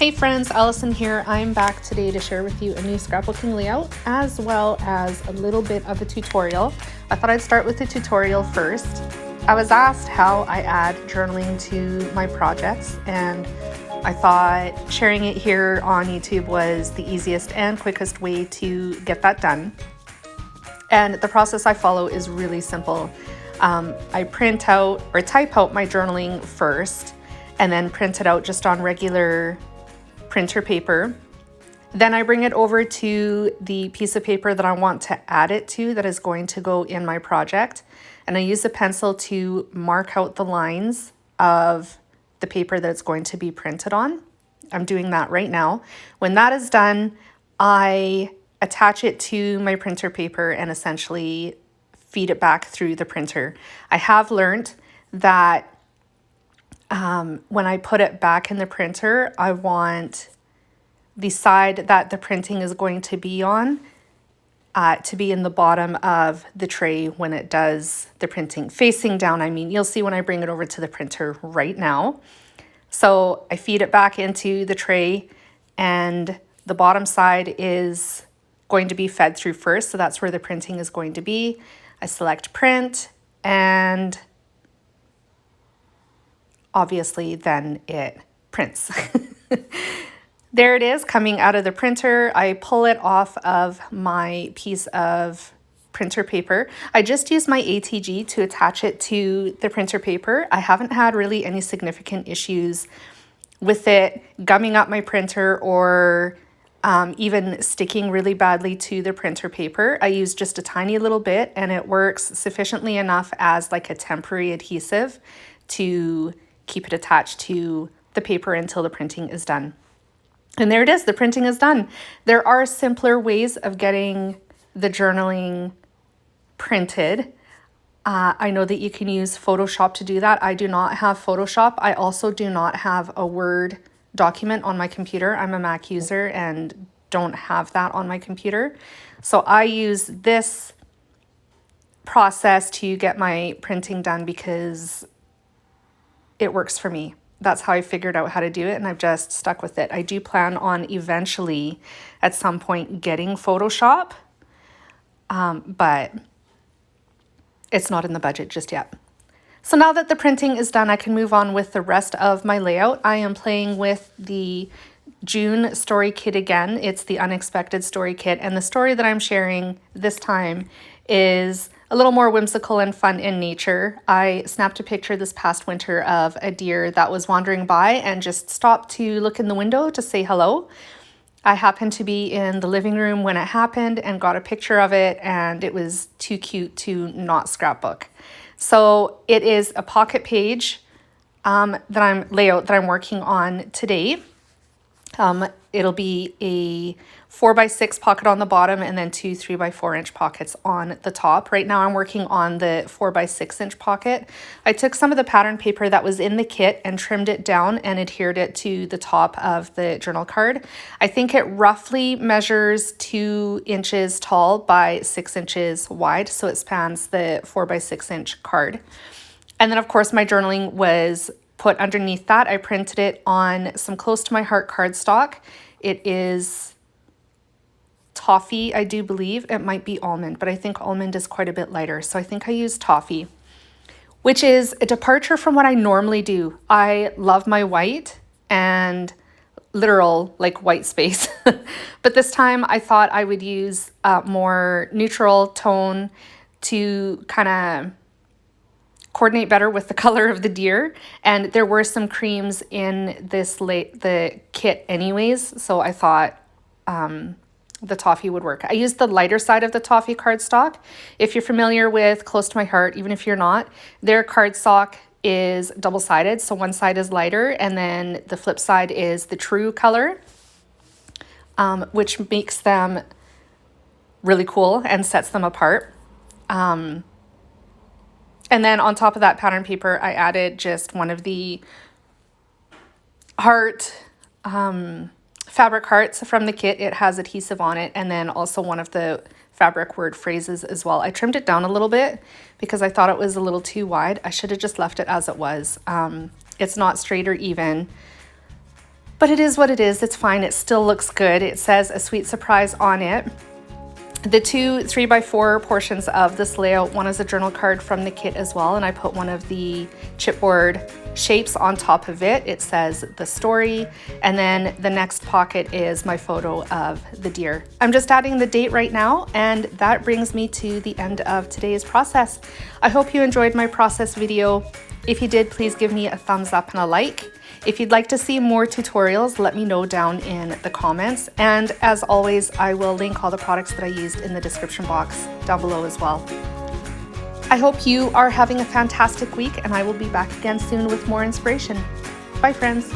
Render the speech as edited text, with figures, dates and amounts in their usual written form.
Hey friends, Allison here. I'm back today to share with you a new scrapbooking layout as well as a little bit of a tutorial. I thought I'd start with the tutorial first. I was asked how I add journaling to my projects, and I thought sharing it here on YouTube was the easiest and quickest way to get that done. And the process I follow is really simple. I print out or type out my journaling first and then print it out just on regular printer paper. Then I bring it over to the piece of paper that I want to add it to that is going to go in my project. And I use a pencil to mark out the lines of the paper that it's going to be printed on. I'm doing that right now. When that is done, I attach it to my printer paper and essentially feed it back through the printer. I have learned that when I put it back in the printer, I want the side that the printing is going to be on to be in the bottom of the tray when it does the printing. Facing down, I mean. You'll see when I bring it over to the printer right now. So I feed it back into the tray, and the bottom side is going to be fed through first. So that's where the printing is going to be. I select print, and obviously then it prints. There it is coming out of the printer. I pull it off of my piece of printer paper. I just used my ATG to attach it to the printer paper. I haven't had really any significant issues with it gumming up my printer or even sticking really badly to the printer paper. I use just a tiny little bit, and it works sufficiently enough as like a temporary adhesive to keep it attached to the paper until the printing is done. And there it is, the printing is done. There are simpler ways of getting the journaling printed. I know that you can use Photoshop to do that. I do not have Photoshop. I also do not have a Word document on my computer. I'm a Mac user and don't have that on my computer. So I use this process to get my printing done because it works for me. That's how I figured out how to do it, and I've just stuck with it. I do plan on eventually at some point getting Photoshop, but it's not in the budget just yet. So now that the printing is done, I can move on with the rest of my layout. I am playing with the June story kit again. It's the Unexpected story kit, and the story that I'm sharing this time is a little more whimsical and fun in nature. I snapped a picture this past winter of a deer that was wandering by and just stopped to look in the window to say hello. I happened to be in the living room when it happened and got a picture of it, and it was too cute to not scrapbook. So it is a pocket page layout that I'm working on today. It'll be a 4x6 pocket on the bottom and then two 3x4 inch pockets on the top. Right now I'm working on the 4x6 inch pocket. I took some of the pattern paper that was in the kit and trimmed it down and adhered it to the top of the journal card. I think it roughly measures 2 inches tall by 6 inches wide, so it spans the 4x6 inch card. And then of course my journaling was put underneath that. I printed it on some close to my heart cardstock. It is toffee, I do believe. It might be almond, but I think almond is quite a bit lighter. So I think I used toffee, which is a departure from what I normally do. I love my white and literal like white space. But this time I thought I would use a more neutral tone to kind of coordinate better with the color of the deer, and there were some creams in the kit anyways, so I thought the toffee would work. I used the lighter side of the toffee cardstock. If you're familiar with Close to My Heart, even if you're not, their cardstock is double-sided, so one side is lighter and then the flip side is the true color, which makes them really cool and sets them apart. And then on top of that pattern paper, I added just one of the heart fabric hearts from the kit. It has adhesive on it, and then also one of the fabric word phrases as well. I trimmed it down a little bit because I thought it was a little too wide. I should have just left it as it was. It's not straight or even, But it is what it is. It's fine. It still looks good. It says a sweet surprise on it. The two 3x4 portions of this layout, one is a journal card from the kit as well, and I put one of the chipboard shapes on top of it. It says the story, and then the next pocket is my photo of the deer. I'm just adding the date right now, and that brings me to the end of today's process. I hope you enjoyed my process video. If you did, please give me a thumbs up and a like. If you'd like to see more tutorials, let me know down in the comments. And as always, I will link all the products that I used in the description box down below as well. I hope you are having a fantastic week, and I will be back again soon with more inspiration. Bye, friends.